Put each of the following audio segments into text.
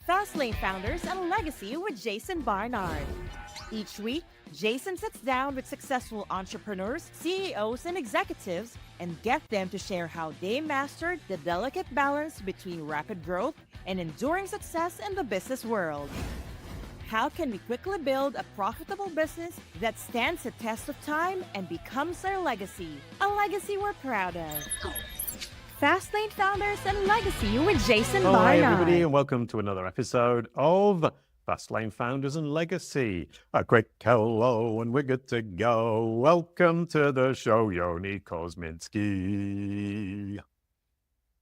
Fastlane Founders and Legacy with Jason Barnard. Each week, Jason sits down with successful entrepreneurs, CEOs, and executives and get them to share how they mastered the delicate balance between rapid growth and enduring success in the business world. How can we quickly build a profitable business that stands the test of time and becomes our legacy? A legacy we're proud of. Fastlane Founders and Legacy with Jason Barnard. Hi, everybody, and welcome to another episode of Fastlane Founders and Legacy. A quick hello, and we're good to go. Welcome to the show, Yoni Kozminski.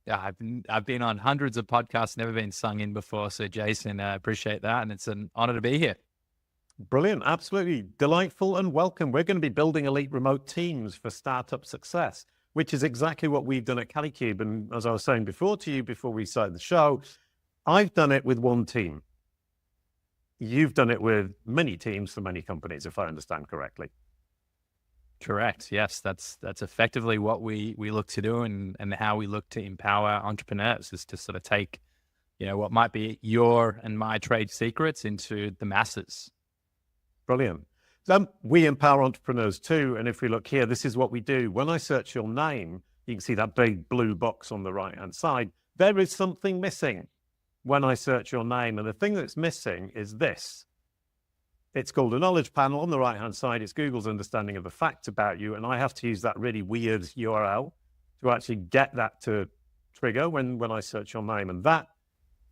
Yeah, I've been on hundreds of podcasts, never been sung in before. So, Jason, I appreciate that, and it's an honor to be here. Brilliant, absolutely delightful, and welcome. We're going to be building elite remote teams for startup success, which is exactly what we've done at Kalicube. And as I was saying before to you, before we started the show, I've done it with one team. You've done it with many teams for many companies, if I understand correctly. Correct. Yes, that's effectively what we look to do, and how we look to empower entrepreneurs is to sort of take, what might be your and my trade secrets into the masses. Brilliant. We empower entrepreneurs too. And if we look here, this is what we do. When I search your name, you can see that big blue box on the right-hand side. There is something missing when I search your name. And the thing that's missing is this. It's called a knowledge panel. On the right-hand side, it's Google's understanding of the facts about you. And I have to use that really weird URL to actually get that to trigger when I search your name. And that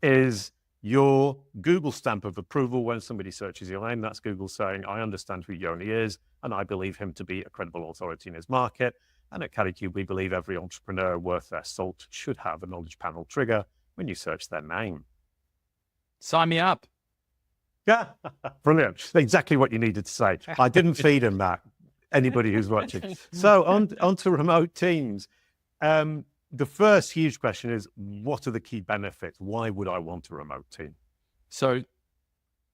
is your Google stamp of approval when somebody searches your name. That's Google saying, I understand who Yoni is, and I believe him to be a credible authority in his market. And at Kalicube, we believe every entrepreneur worth their salt should have a knowledge panel trigger when you search their name. Sign me up. Yeah, brilliant. Exactly what you needed to say. I didn't feed him that, anybody who's watching. So on to remote teams. The first huge question is, what are the key benefits? Why would I want a remote team? So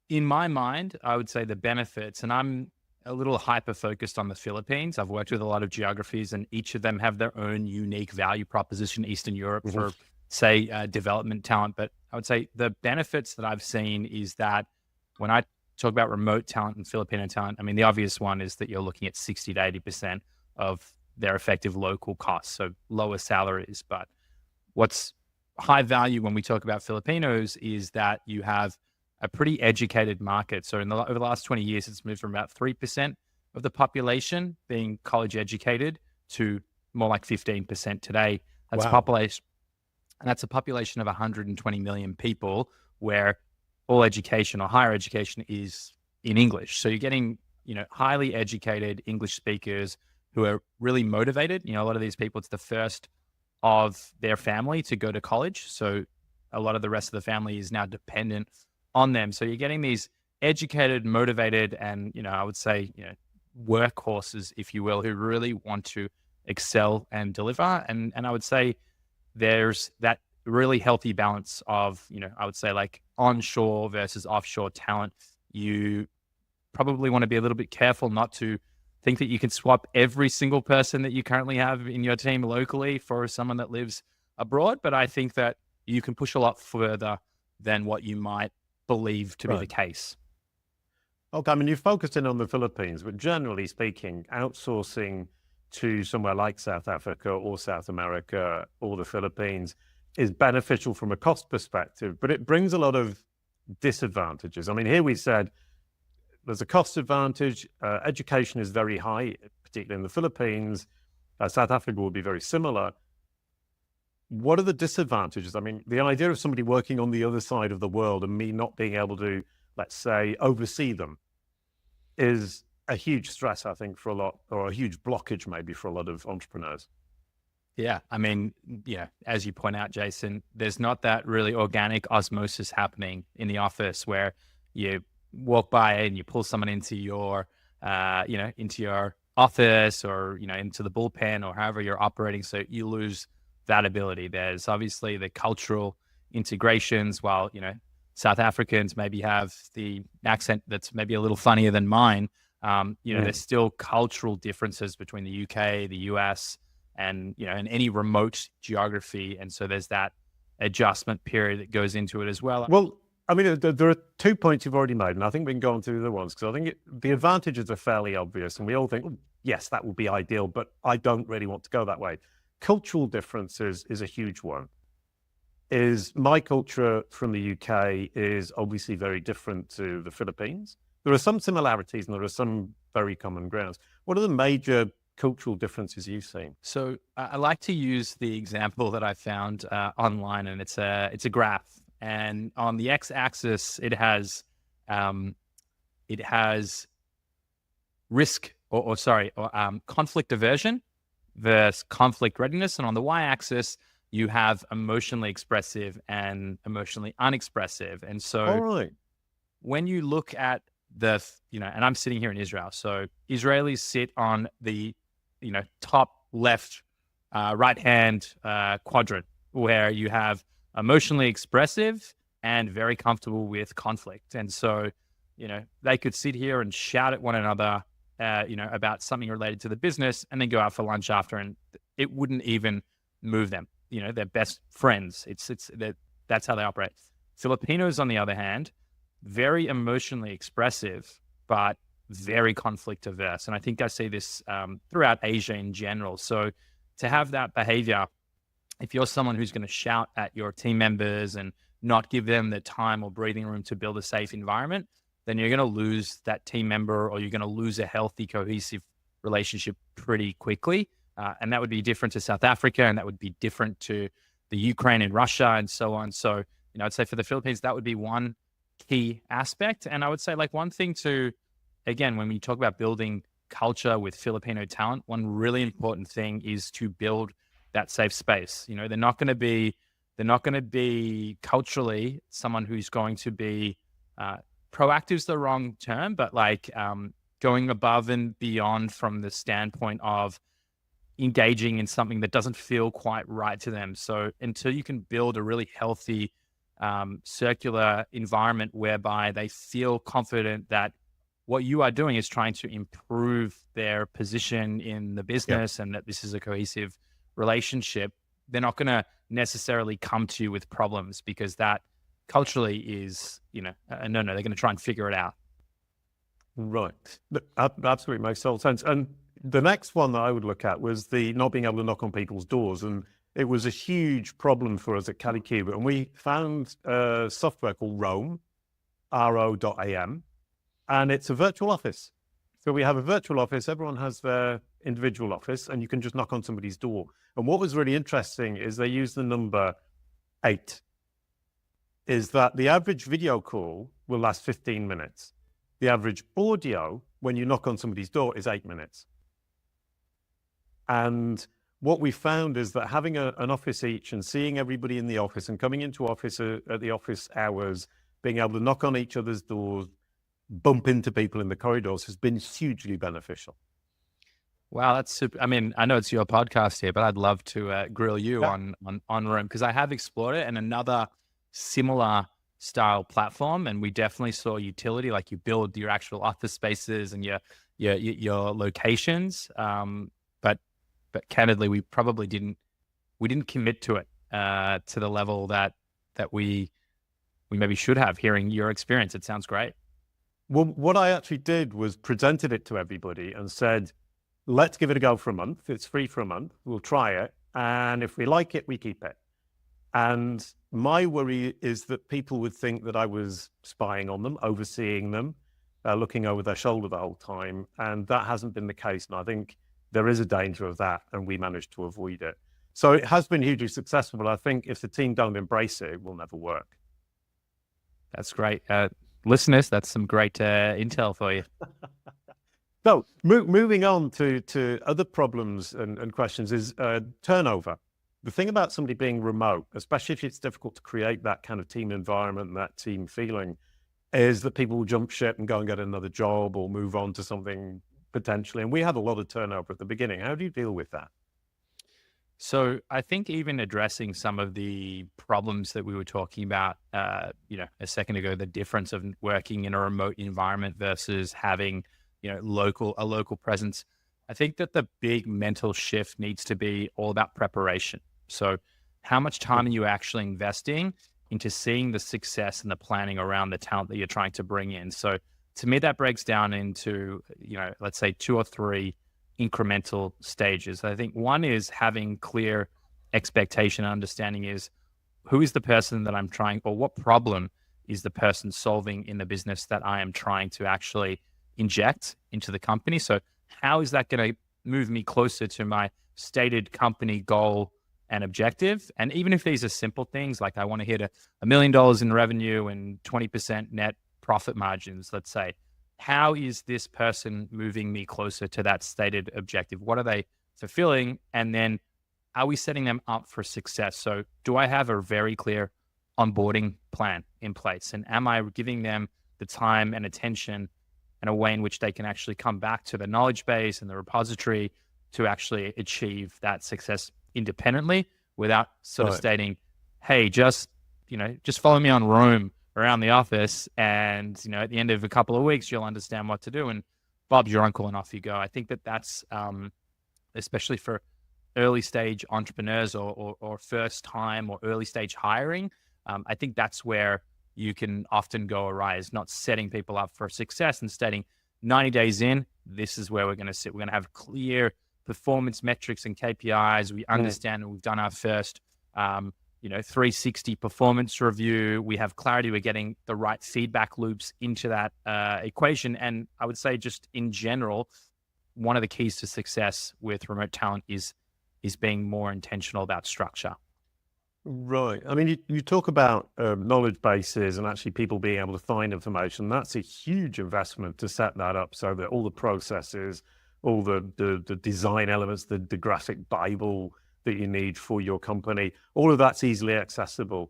in my mind, I would say the benefits, and I'm a little hyper-focused on the Philippines. I've worked with a lot of geographies, and each of them have their own unique value proposition, Eastern Europe for, say, development talent. But I would say the benefits that I've seen is that when I talk about remote talent and Filipino talent, I mean, the obvious one is that you're looking at 60 to 80% of their effective local costs, so lower salaries. But what's high value when we talk about Filipinos is that you have a pretty educated market. So over the last 20 years, it's moved from about 3% of the population being college educated to more like 15% today. That's population, and that's a population of 120 million people where all education or higher education is in English. So you're getting, highly educated English speakers who are really motivated. A lot of these people, it's the first of their family to go to college. So a lot of the rest of the family is now dependent on them. So you're getting these educated, motivated, and, I would say, workhorses, if you will, who really want to excel and deliver. And I would say there's that really healthy balance of, I would say like onshore versus offshore talent. You probably want to be a little bit careful not to think that you can swap every single person that you currently have in your team locally for someone that lives abroad. But I think that you can push a lot further than what you might believe to be the case. Okay, I mean, you've focused in on the Philippines, but generally speaking, outsourcing to somewhere like South Africa or South America or the Philippines is beneficial from a cost perspective, but it brings a lot of disadvantages. I mean, here we said there's a cost advantage. Education is very high, particularly in the Philippines. South Africa will be very similar. What are the disadvantages? I mean, the idea of somebody working on the other side of the world and me not being able to, let's say, oversee them is a huge stress, I think, for a lot, or a huge blockage maybe for a lot of entrepreneurs. Yeah, I mean, as you point out, Jason, there's not that really organic osmosis happening in the office where you walk by and you pull someone into your, into your office or, into the bullpen or however you're operating. So you lose that ability. There's obviously the cultural integrations. While, South Africans maybe have the accent that's maybe a little funnier than mine. There's still cultural differences between the UK, the US, and, in any remote geography. And so there's that adjustment period that goes into it as well. Well, I mean, there are 2 points you've already made, and I think we can go on to the other ones, because I think the advantages are fairly obvious, and we all think, "Oh, yes, that would be ideal, but I don't really want to go that way." Cultural differences is a huge one. Is my culture from the UK is obviously very different to the Philippines. There are some similarities and there are some very common grounds. What are the major cultural differences you've seen? So I like to use the example that I found online, and it's a graph. And on the x-axis, it has risk or conflict aversion versus conflict readiness, and on the y-axis, you have emotionally expressive and emotionally unexpressive. And so, when you look at and I'm sitting here in Israel, so Israelis sit on the top left, right-hand quadrant, where you have emotionally expressive and very comfortable with conflict. And so, they could sit here and shout at one another, about something related to the business, and then go out for lunch after, and it wouldn't even move them. They're best friends. That's how they operate. Filipinos, on the other hand, very emotionally expressive, but very conflict averse. And I think I see this throughout Asia in general. So to have that behavior, if you're someone who's going to shout at your team members and not give them the time or breathing room to build a safe environment, then you're going to lose that team member, or you're going to lose a healthy, cohesive relationship pretty quickly. And that would be different to South Africa, and that would be different to the Ukraine and Russia and so on. So, I'd say for the Philippines, that would be one key aspect. And I would say, like, one thing to, again, when we talk about building culture with Filipino talent, one really important thing is to build that safe space. They're not going to be culturally someone who's going to be proactive is the wrong term, but like going above and beyond from the standpoint of engaging in something that doesn't feel quite right to them. So until you can build a really healthy circular environment whereby they feel confident that what you are doing is trying to improve their position in the business, and that this is a cohesive relationship, they're not going to necessarily come to you with problems, because that culturally is, no, they're going to try and figure it out. Right. Absolutely makes total sense. And the next one that I would look at was the not being able to knock on people's doors. And it was a huge problem for us at Kalicube. And we found a software called Roam, RO.am, and it's a virtual office. So we have a virtual office, everyone has their individual office, and you can just knock on somebody's door. And what was really interesting is they used the number 8, is that the average video call will last 15 minutes. The average audio, when you knock on somebody's door, is 8 minutes. And what we found is that having an office each and seeing everybody in the office and coming into office at the office hours, being able to knock on each other's doors, bump into people in the corridors has been hugely beneficial. Wow, that's super. I mean, I know it's your podcast here, but I'd love to grill you on Roam, because I have explored it and another similar style platform, and we definitely saw utility. Like, you build your actual office spaces and your locations, but candidly, we probably didn't commit to it to the level that we maybe should have. Hearing your experience, it sounds great. Well, what I actually did was presented it to everybody and said, let's give it a go for a month. It's free for a month. We'll try it. And if we like it, we keep it. And my worry is that people would think that I was spying on them, overseeing them, looking over their shoulder the whole time. And that hasn't been the case. And I think there is a danger of that, and we managed to avoid it. So it has been hugely successful. But I think if the team don't embrace it, it will never work. That's great. Listeners, that's some great intel for you. So moving on to other problems and questions is turnover. The thing about somebody being remote, especially if it's difficult to create that kind of team environment and that team feeling, is that people will jump ship and go and get another job or move on to something potentially. And we had a lot of turnover at the beginning. How do you deal with that? So I think even addressing some of the problems that we were talking about, a second ago, the difference of working in a remote environment versus having, a local presence. I think that the big mental shift needs to be all about preparation. So how much time are you actually investing into seeing the success and the planning around the talent that you're trying to bring in. So to me, that breaks down into, let's say 2 or 3 incremental stages. I think one is having clear expectation and understanding is who is the person that I'm trying, or what problem is the person solving in the business that I am trying to actually inject into the company. So how is that going to move me closer to my stated company goal and objective? And even if these are simple things, like I want to hit $1 million in revenue and 20% net profit margins, let's say, how is this person moving me closer to that stated objective? What are they fulfilling? And then are we setting them up for success? So do I have a very clear onboarding plan in place? And am I giving them the time and attention and a way in which they can actually come back to the knowledge base and the repository to actually achieve that success independently without sort of stating, hey, just follow me on Roam around the office, and at the end of a couple of weeks you'll understand what to do, and Bob's your uncle and off you go. I think that's especially for early stage entrepreneurs or first time or early stage hiring, I think that's where you can often go awry, is not setting people up for success and stating 90 days in, this is where we're going to sit. We're going to have clear performance metrics and KPIs. We understand we've done our first 360 performance review. We have clarity. We're getting the right feedback loops into that equation. And I would say, just in general, one of the keys to success with remote talent is being more intentional about structure. Right. I mean, you talk about knowledge bases and actually people being able to find information. That's a huge investment to set that up so that all the processes, all the design elements, the graphic Bible that you need for your company, all of that's easily accessible.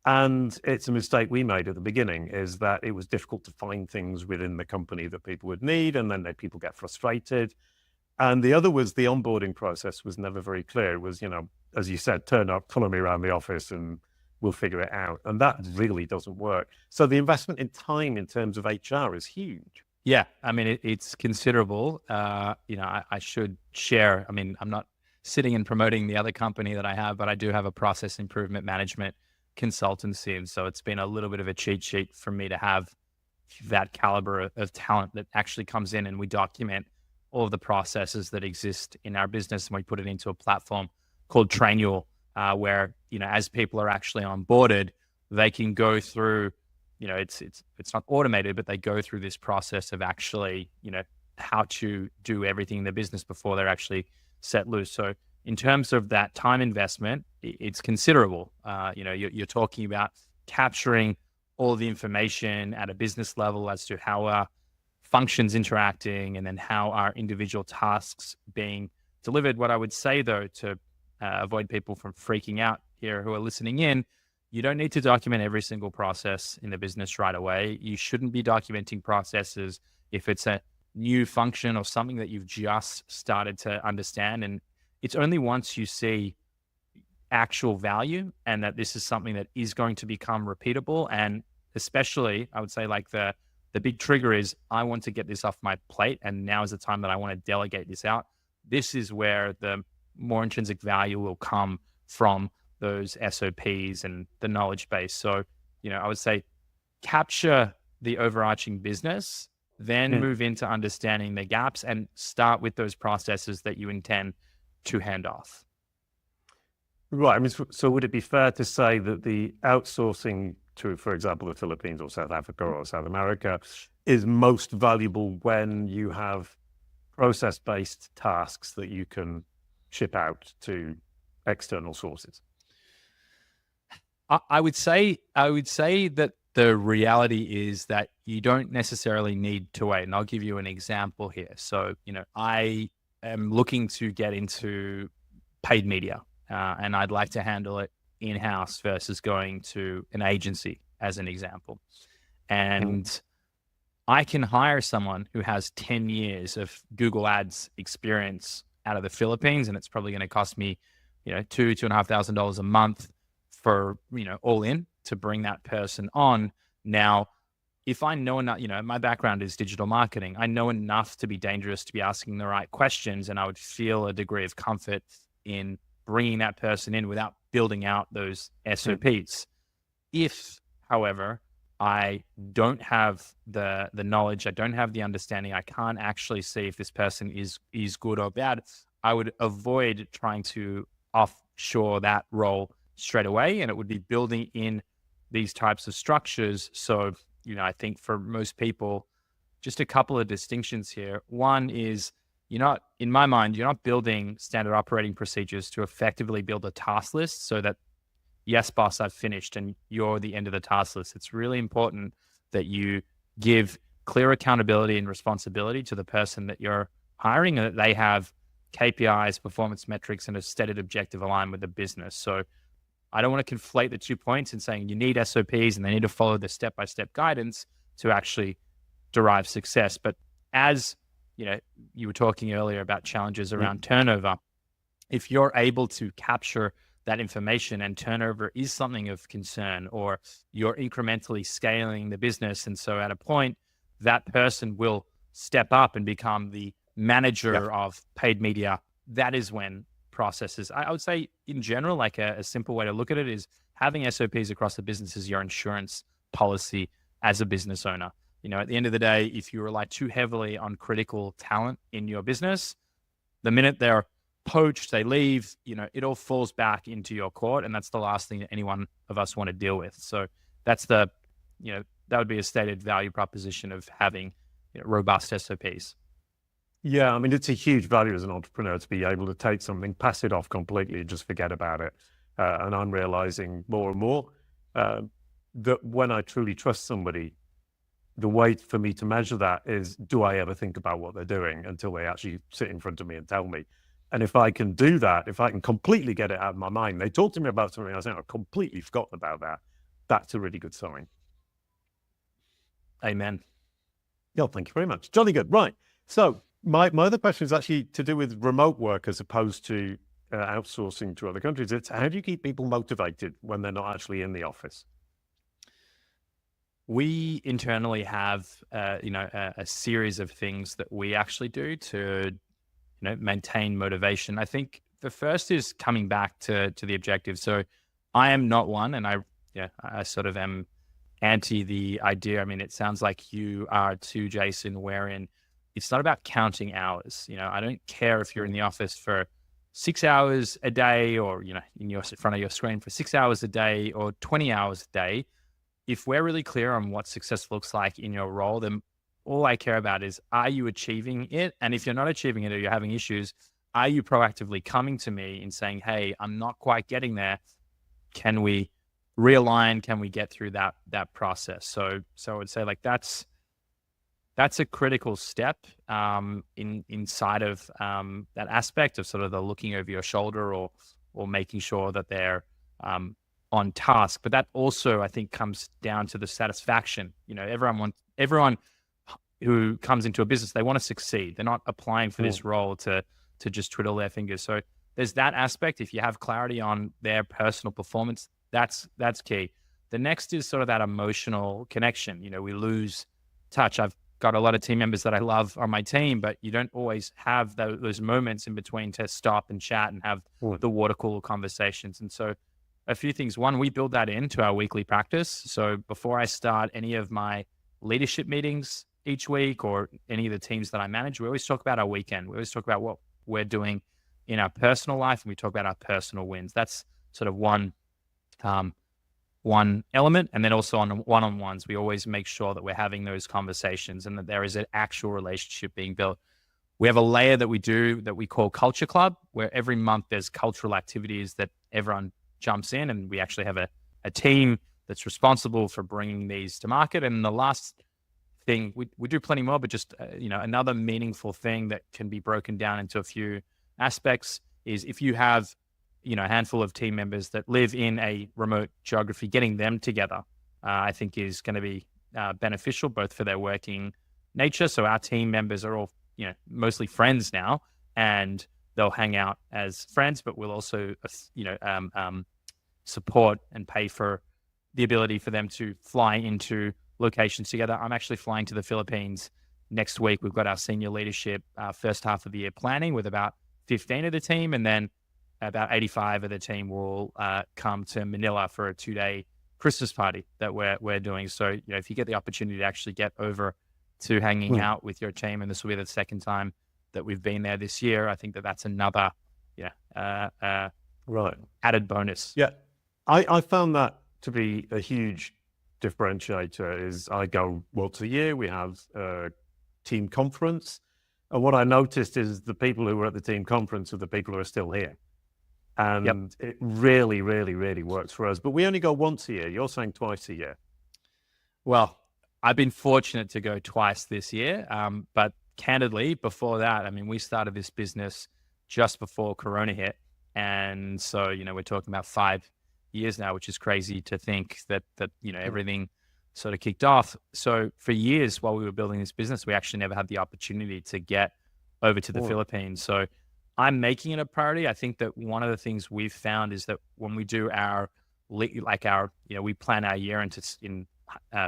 And it's a mistake we made at the beginning, is that it was difficult to find things within the company that people would need, and then people get frustrated. And the other was the onboarding process was never very clear. It was, as you said, turn up, follow me around the office and we'll figure it out. And that really doesn't work. So the investment in time in terms of HR is huge. Yeah, I mean, it's considerable. I should share, I'm not sitting and promoting the other company that I have, but I do have a process improvement management consultancy. And so it's been a little bit of a cheat sheet for me to have that caliber of talent that actually comes in, and we document all of the processes that exist in our business, and we put it into a platform called Trainual, where, as people are actually onboarded, they can go through, it's not automated, but they go through this process of actually, how to do everything in the business before they're actually set loose. So in terms of that time investment, it's considerable. You're talking about capturing all the information at a business level as to how our functions interacting, and then how our individual tasks being delivered. What I would say, though, to avoid people from freaking out here who are listening in, you don't need to document every single process in the business right away. You shouldn't be documenting processes if it's a new function or something that you've just started to understand. And it's only once you see actual value and that this is something that is going to become repeatable. And especially, I would say, like the big trigger is, I want to get this off my plate, and now is the time that I want to delegate this out. This is where the more intrinsic value will come from those SOPs and the knowledge base. So, I would say capture the overarching business, then move into understanding the gaps, and start with those processes that you intend to hand off. Right. I mean, so would it be fair to say that the outsourcing to, for example, the Philippines or South Africa or South America is most valuable when you have process-based tasks that you can ship out to external sources? I would say that the reality is that you don't necessarily need to wait. And I'll give you an example here. So, I am looking to get into paid media, and I'd like to handle it in-house versus going to an agency, as an example. And I can hire someone who has 10 years of Google Ads experience out of the Philippines, and it's probably going to cost me, $2,500 a month for, all in to bring that person on. Now, if I know enough, my background is digital marketing. I know enough to be dangerous to be asking the right questions, and I would feel a degree of comfort in bringing that person in without building out those SOPs. If, however, I don't have the knowledge, I don't have the understanding, I can't actually see if this person is good or bad, I would avoid trying to offshore that role straight away. And it would be building in these types of structures. So, I think for most people, just a couple of distinctions here. One is, in my mind, you're not building standard operating procedures to effectively build a task list so that, yes, boss, I've finished and you're the end of the task list. It's really important that you give clear accountability and responsibility to the person that you're hiring, and that they have KPIs, performance metrics, and a stated objective aligned with the business. So I don't want to conflate the 2 points in saying you need SOPs and they need to follow the step-by-step guidance to actually derive success. But as you were talking earlier about challenges around turnover, if you're able to capture that information and turnover is something of concern, or you're incrementally scaling the business, and so at a point that person will step up and become the manager of paid media, that is when processes, I would say in general, like a simple way to look at it is having SOPs across the business is your insurance policy as a business owner. At the end of the day, if you rely too heavily on critical talent in your business, the minute they're poached, they leave, it all falls back into your court. And that's the last thing that any one of us want to deal with. So that's that would be a stated value proposition of having robust SOPs. Yeah, I mean, it's a huge value as an entrepreneur to be able to take something, pass it off completely, and just forget about it. And I'm realizing more and more that when I truly trust somebody, the way for me to measure that is, do I ever think about what they're doing until they actually sit in front of me and tell me? And if I can do that, if I can completely get it out of my mind, they talk to me about something, I say, I've completely forgotten about that. That's a really good sign. Amen. Yeah, thank you very much. Jolly good. Right. So my other question is actually to do with remote work as opposed to outsourcing to other countries. It's how do you keep people motivated when they're not actually in the office? We internally have, a series of things that we actually do to, maintain motivation. I think the first is coming back to the objective. So I am not one, and I sort of am anti the idea. I mean, it sounds like you are too, Jason, wherein it's not about counting hours. I don't care if you're in the office for 6 hours a day, or, in front of your screen for 6 hours a day or 20 hours a day. If we're really clear on what success looks like in your role, then all I care about is, are you achieving it? And if you're not achieving it or you're having issues, are you proactively coming to me and saying, hey, I'm not quite getting there. Can we realign? Can we get through that process? So I would say that's a critical step inside of that aspect of sort of the looking over your shoulder or making sure that they're on task. But that also, I think, comes down to the satisfaction. Everyone who comes into a business, they want to succeed. They're not applying for this role to just twiddle their fingers. So there's that aspect. If you have clarity on their personal performance, that's key. The next is sort of that emotional connection. We lose touch. I've got a lot of team members that I love on my team, but you don't always have those moments in between to stop and chat and have the water cooler conversations. And so a few things. One, we build that into our weekly practice. So before I start any of my leadership meetings each week or any of the teams that I manage, we always talk about our weekend. We always talk about what we're doing in our personal life, and we talk about our personal wins. That's sort of one element. And then also on one-on-ones, we always make sure that we're having those conversations and that there is an actual relationship being built. We have a layer that we do that we call Culture Club, where every month there's cultural activities that everyone jumps in, and we actually have a team that's responsible for bringing these to market. And the last thing, we do plenty more, but just another meaningful thing that can be broken down into a few aspects is if you have a handful of team members that live in a remote geography, getting them together, I think is going to be beneficial both for their working nature. So our team members are all mostly friends now, and they'll hang out as friends, but we'll also, support and pay for the ability for them to fly into locations together. I'm actually flying to the Philippines next week. We've got our senior leadership first half of the year planning with about 15 of the team, and then about 85 of the team will come to Manila for a 2-day Christmas party that we're doing. So, if you get the opportunity to actually get over to hanging out with your team, and this will be the second time that we've been there this year, I think that's another, right, added bonus. Yeah, I found that to be a huge differentiator. Is I go once a year, we have a team conference, and what I noticed is the people who were at the team conference are the people who are still here. And it really, really, really works for us. But we only go once a year. You're saying twice a year. Well, I've been fortunate to go twice this year. But candidly, before that, I mean, we started this business just before Corona hit. And so, we're talking about 5 years now, which is crazy to think that everything sort of kicked off. So for years while we were building this business, we actually never had the opportunity to get over to the Philippines. So I'm making it a priority. I think that one of the things we've found is that when we do we plan our year in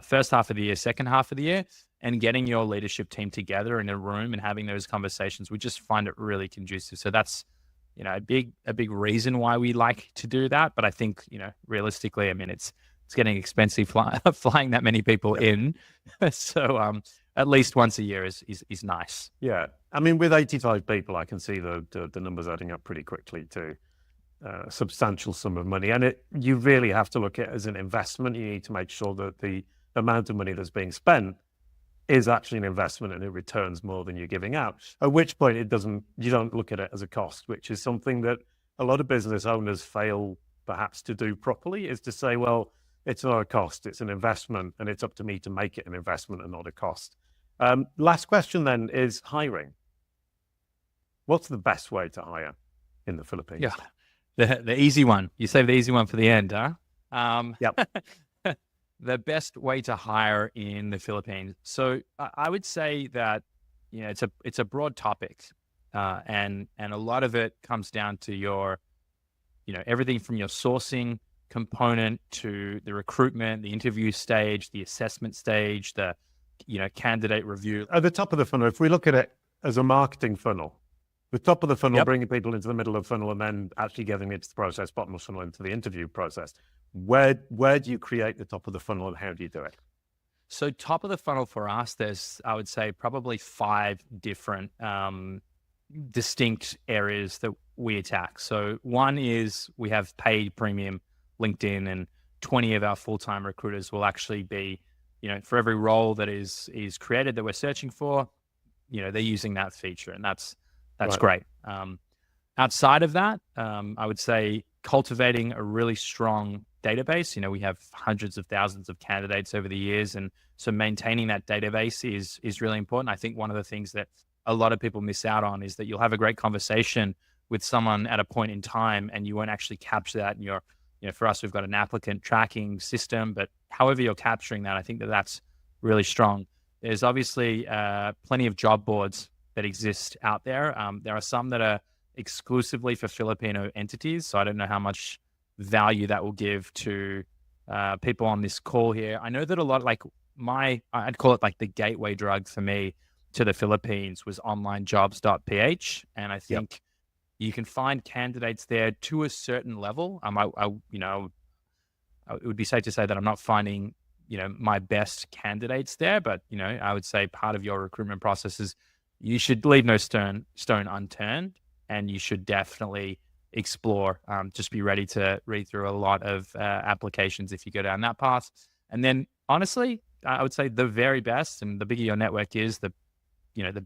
first half of the year, second half of the year, and getting your leadership team together in a room and having those conversations, we just find it really conducive. So that's, a big reason why we like to do that. But I think, realistically, I mean, it's getting expensive flying that many people in. So at least once a year is nice. Yeah. I mean, with 85 people, I can see the numbers adding up pretty quickly to a substantial sum of money. And you really have to look at it as an investment. You need to make sure that the amount of money that's being spent is actually an investment and it returns more than you're giving out. At which point you don't look at it as a cost, which is something that a lot of business owners fail perhaps to do properly, is to say, well, it's not a cost, it's an investment, and it's up to me to make it an investment and not a cost. Last question then is hiring. What's the best way to hire in the Philippines? Yeah, the easy one. You save the easy one for the end, huh? Yep. The best way to hire in the Philippines. So I would say that it's a broad topic, and a lot of it comes down to your everything from your sourcing component to the recruitment, the interview stage, the assessment stage, the candidate review. At the top of the funnel, if we look at it as a marketing funnel, the top of the funnel, bringing people into the middle of the funnel, and then actually getting into the process, bottom of the funnel into the interview process. Where do you create the top of the funnel and how do you do it? So top of the funnel for us, there's, I would say, probably 5 different distinct areas that we attack. So one is we have paid premium LinkedIn, and 20 of our full-time recruiters will actually be, for every role that is created that we're searching for, they're using that feature, and that's Right. great. Outside of that, I would say cultivating a really strong database. We have hundreds of thousands of candidates over the years, and so maintaining that database is really important. I think one of the things that a lot of people miss out on is that you'll have a great conversation with someone at a point in time, and you won't actually capture that in your, for us, we've got an applicant tracking system, but however you're capturing that, I think that's really strong. There's obviously plenty of job boards that exist out there. There are some that are exclusively for Filipino entities, so I don't know how much value that will give to people on this call here. I know that a lot, I'd call it like the gateway drug for me to the Philippines was onlinejobs.ph, and I think you can find candidates there to a certain level. It would be safe to say that I'm not finding, my best candidates there, but, I would say part of your recruitment process is you should leave no stone unturned, and you should definitely explore. Just be ready to read through a lot of applications if you go down that path. And then, honestly, I would say the very best, and the bigger your network is, the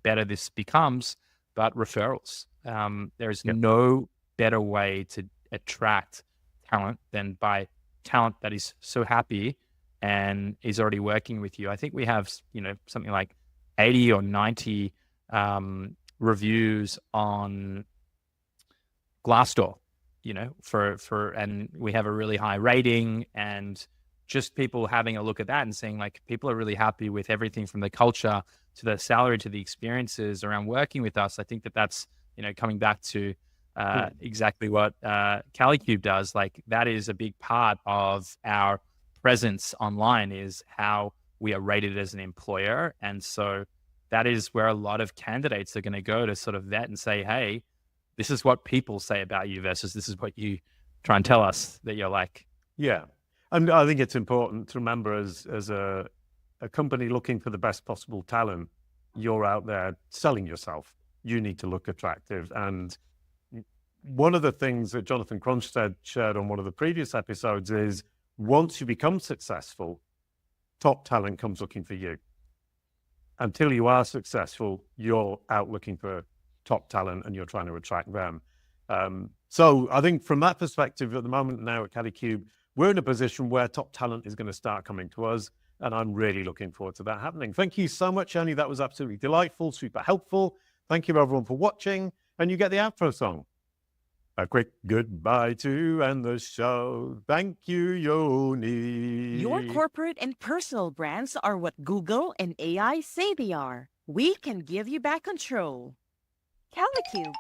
better this becomes. But referrals. There is no better way to attract talent than by talent that is so happy and is already working with you. I think we have, something like 80 or 90 reviews on Glassdoor, and we have a really high rating, and just people having a look at that and saying, like, people are really happy with everything from the culture to the salary to the experiences around working with us. I think that's, coming back to exactly what Kalicube does. Like, that is a big part of our presence online, is how we are rated as an employer. And so that is where a lot of candidates are going to go to sort of vet and say, hey, this is what people say about you versus this is what you try and tell us that you're like. Yeah. And I think it's important to remember as a company looking for the best possible talent, you're out there selling yourself. You need to look attractive. And one of the things that Jonathan Cronstead shared on one of the previous episodes is once you become successful, top talent comes looking for you. Until you are successful, you're out looking for top talent and you're trying to attract them. So I think from that perspective, at the moment now at Kalicube, we're in a position where top talent is going to start coming to us. And I'm really looking forward to that happening. Thank you so much, Yoni. That was absolutely delightful, super helpful. Thank you, everyone, for watching. And you get the outro song. A quick goodbye to end the show. Thank you, Yoni. Your corporate and personal brands are what Google and AI say they are. We can give you back control. Kalicube.